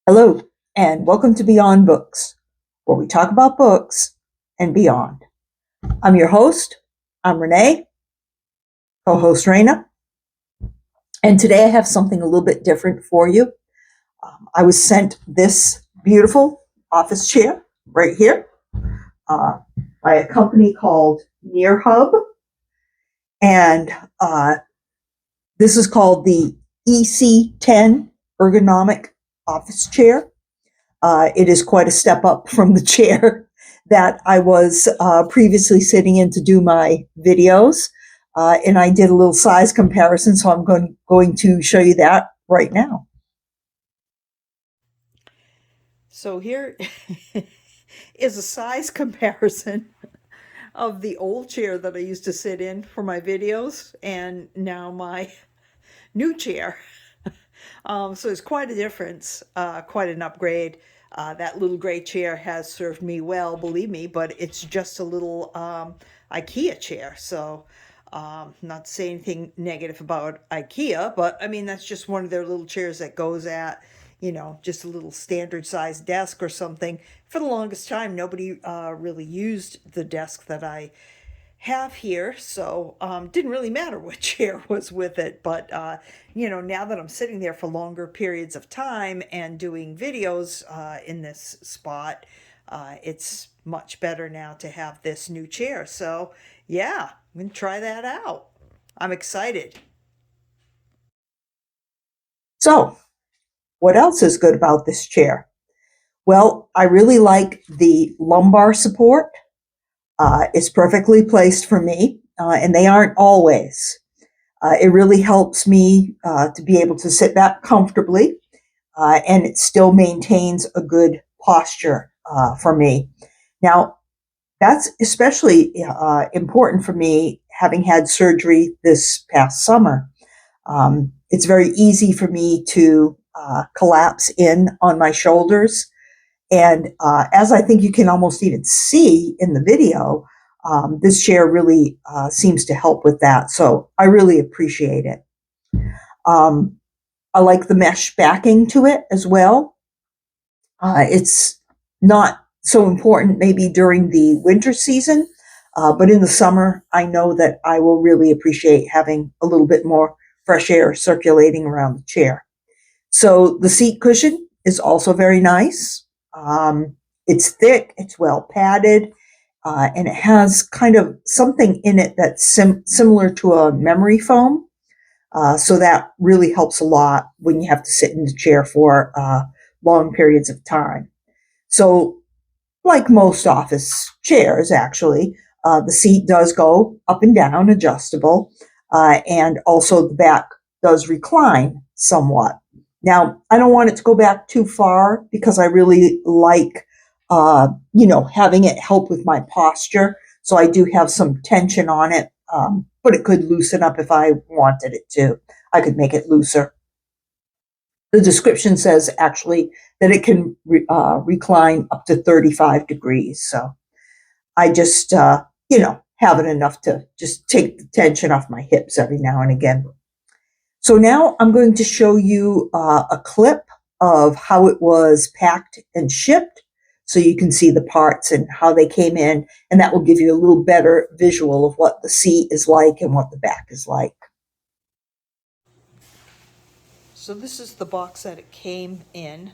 Hello, and welcome to Beyond Books, where we talk about books and beyond. I'm your host. I'm Renee, co-host Raina, and today I have something a little bit different for you. I was sent this beautiful office chair right here uh, by a company called NearHub, and this is called the EC10 Ergonomic Office Chair. It is quite a step up from the chair that I was previously sitting in to do my videos. And I did a little size comparison, so I'm going to show you that right now. So here is a size comparison of the old chair that I used to sit in for my videos and now my new chair. So it's quite a difference, quite an upgrade. That little gray chair has served me well, believe me, but it's just a little IKEA chair. So not to say anything negative about IKEA, but I mean, that's just one of their little chairs that goes at, just a little standard sized desk or something. For the longest time, nobody really used the desk that I have here, so didn't really matter what chair was with it. But now that I'm sitting there for longer periods of time and doing videos in this spot, it's much better now to have this new chair. So yeah, I'm gonna try that out. I'm excited. So what else is good about this chair? Well, I really like the lumbar support. It's perfectly placed for me, and they aren't always. It really helps me to be able to sit back comfortably, and it still maintains a good posture for me. Now, that's especially important for me having had surgery this past summer. It's very easy for me to collapse in on my shoulders. And as I think you can almost even see in the video, this chair really seems to help with that. So I really appreciate it. Um, I like the mesh backing to it as well. It's not so important maybe during the winter season, but in the summer, I know that I will really appreciate having a little bit more fresh air circulating around the chair. So the seat cushion is also very nice. It's thick, it's well padded, and it has kind of something in it that's similar to a memory foam. So that really helps a lot when you have to sit in the chair for long periods of time. So, like most office chairs, actually, the seat does go up and down, adjustable, and also the back does recline somewhat. Now, I don't want it to go back too far because I really like, having it help with my posture. So I do have some tension on it, but it could loosen up if I wanted it to. I could make it looser. The description says actually that it can recline up to 35 degrees. So I just, have it enough to just take the tension off my hips every now and again. So now I'm going to show you a clip of how it was packed and shipped so you can see the parts and how they came in, and that will give you a little better visual of what the seat is like and what the back is like. So this is the box that it came in.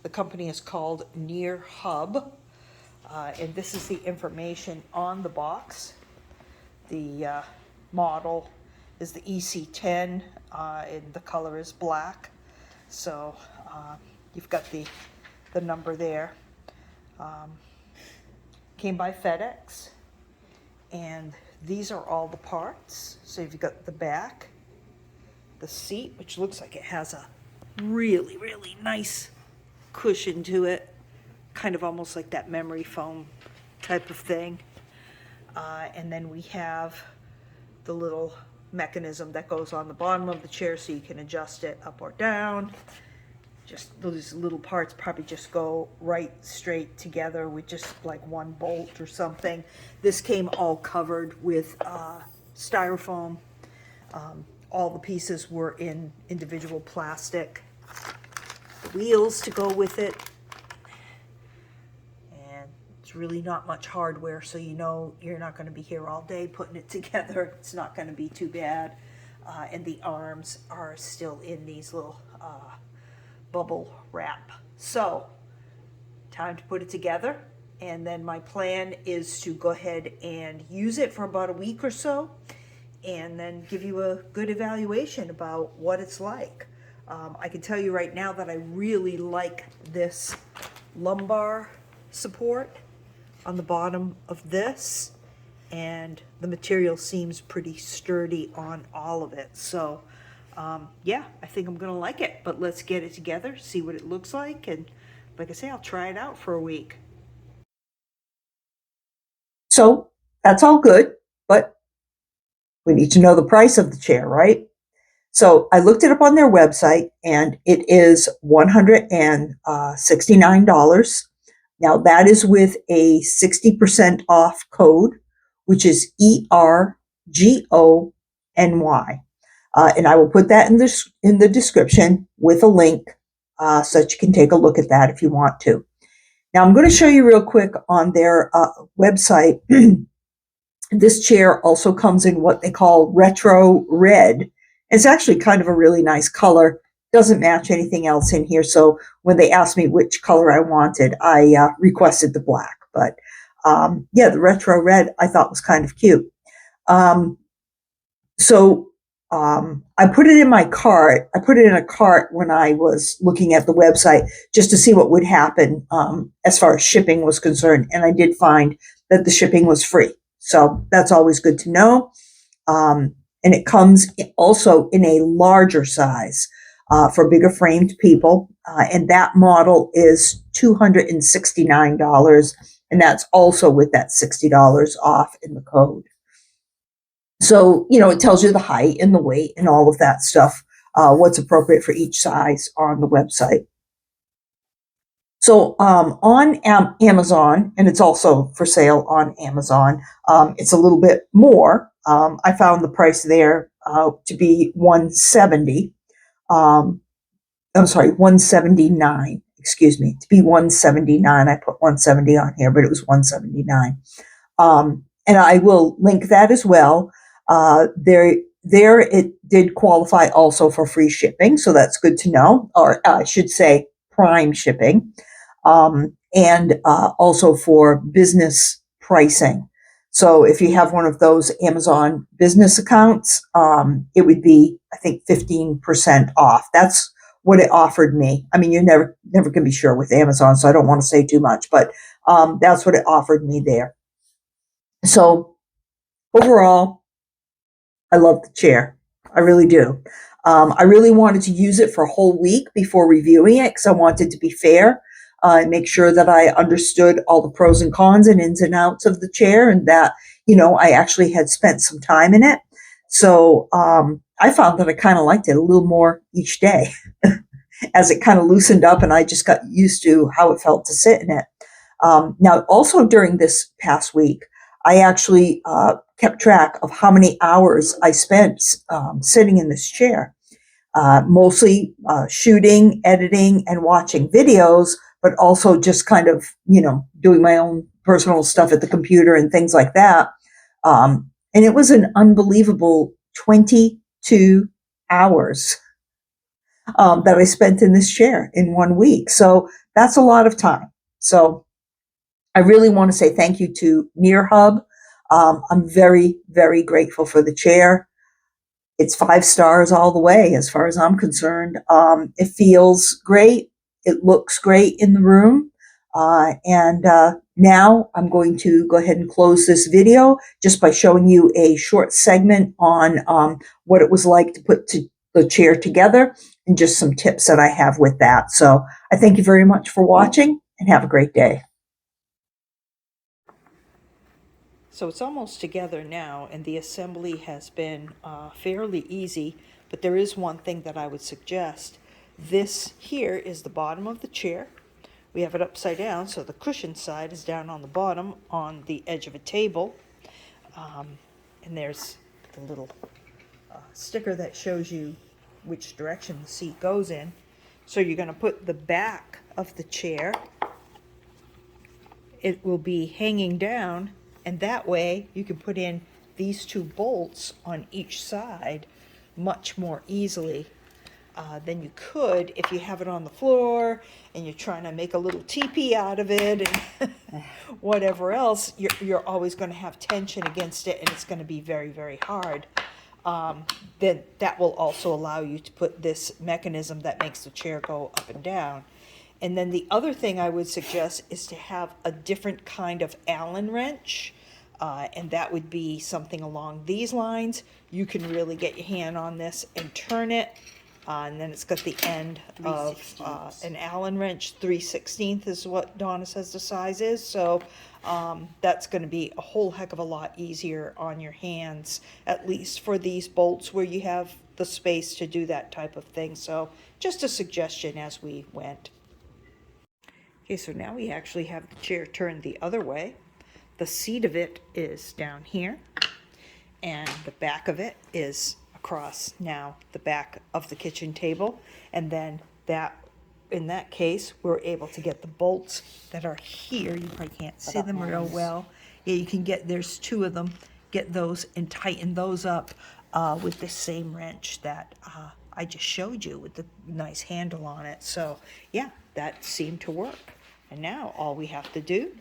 The company is called NearHub, and this is the information on the box. The model is the EC10, and the color is black. So you've got the number there. Came by FedEx, and these are all the parts. So you've got the back, the seat, which looks like it has a really, really nice cushion to it, kind of almost like that memory foam type of thing. And then we have the little mechanism that goes on the bottom of the chair so you can adjust it up or down. Just those little parts probably just go right straight together with just like one bolt or something. This came all covered with styrofoam. All the pieces were in individual plastic. wheels to go with it. And it's really not much hardware, so you know you're not going to be here all day putting it together. It's not going to be too bad. And the arms are still in these little bubble wrap. So, time to put it together. And then my plan is to go ahead and use it for about a week or so, and then give you a good evaluation about what it's like. I can tell you right now that I really like this lumbar support on the bottom of this, and the material seems pretty sturdy on all of it. So yeah, I think I'm gonna like it, but let's get it together, see what it looks like, and like I say, I'll try it out for a week. So that's all good, but we need to know the price of the chair, right? So I looked it up on their website, and it is $169. Now that is with a 60% off code, which is ERGONY. And I will put that in the description with a link so that you can take a look at that if you want to. Now I'm going to show you real quick on their website. This chair also comes in what they call retro red. It's actually kind of a really nice color. Doesn't match anything else in here. So when they asked me which color I wanted, I requested the black. But yeah, the retro red I thought was kind of cute. I put it in my cart. I put it in a cart when I was looking at the website just to see what would happen as far as shipping was concerned. And I did find that the shipping was free. So that's always good to know. And it comes also in a larger size for bigger framed people. And that model is $269. And that's also with that $60 off in the code. So, you know, it tells you the height and the weight and all of that stuff, what's appropriate for each size on the website. So on Amazon, and it's also for sale on Amazon, it's a little bit more. I found the price there to be $170. I'm sorry, $179. Excuse me, to be $179. I put $170 on here, but it was $179. And I will link that as well. There it did qualify also for free shipping, so that's good to know, or I should say prime shipping. And also for business pricing. So if you have one of those Amazon business accounts, it would be, I think, 15% off. That's what it offered me. I mean, you're never going to be sure with Amazon, so I don't want to say too much, but that's what it offered me there. So overall, I love the chair. I really do. I really wanted to use it for a whole week before reviewing it because I wanted to be fair. Make sure that I understood all the pros and cons and ins and outs of the chair, and that, you know, I actually had spent some time in it. So I found that I kind of liked it a little more each day as it kind of loosened up, and I just got used to how it felt to sit in it. Now, also during this past week, I actually kept track of how many hours I spent sitting in this chair, mostly shooting, editing, and watching videos, but also just kind of, you know, doing my own personal stuff at the computer and things like that. And it was an unbelievable 22 hours that I spent in this chair in 1 week. So that's a lot of time. So I really want to say thank you to NearHub. I'm very, very grateful for the chair. It's 5 stars all the way as far as I'm concerned. It feels great. It looks great in the room. And now I'm going to go ahead and close this video just by showing you a short segment on what it was like to put the chair together and just some tips that I have with that. So I thank you very much for watching and have a great day. So it's almost together now, and the assembly has been fairly easy, but there is one thing that I would suggest. This here is the bottom of the chair. We have it upside down, so the cushion side is down on the bottom on the edge of a table. And there's the little sticker that shows you which direction the seat goes in. So you're going to put the back of the chair, it will be hanging down, and that way you can put in these two bolts on each side much more easily than you could if you have it on the floor and you're trying to make a little teepee out of it and whatever else. You're always going to have tension against it, and it's going to be very, very hard. Then that will also allow you to put this mechanism that makes the chair go up and down. And then the other thing I would suggest is to have a different kind of Allen wrench, and that would be something along these lines. You can really get your hand on this and turn it, and then it's got the end of an Allen wrench. 3/16 is what Donna says the size is, so that's going to be a whole heck of a lot easier on your hands, at least for these bolts where you have the space to do that type of thing. So just a suggestion as we went. Okay, so now we actually have the chair turned the other way. The seat of it is down here, and the back of it is across now the back of the kitchen table. And then that, in that case, we're able to get the bolts that are here. You probably can't see them real well. Yeah, you can get, there's two of them, get those and tighten those up with the same wrench that I just showed you with the nice handle on it. So yeah, that seemed to work. And now all we have to do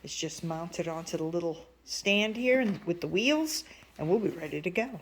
is just mount it onto the little stand here and with the wheels, and we'll be ready to go.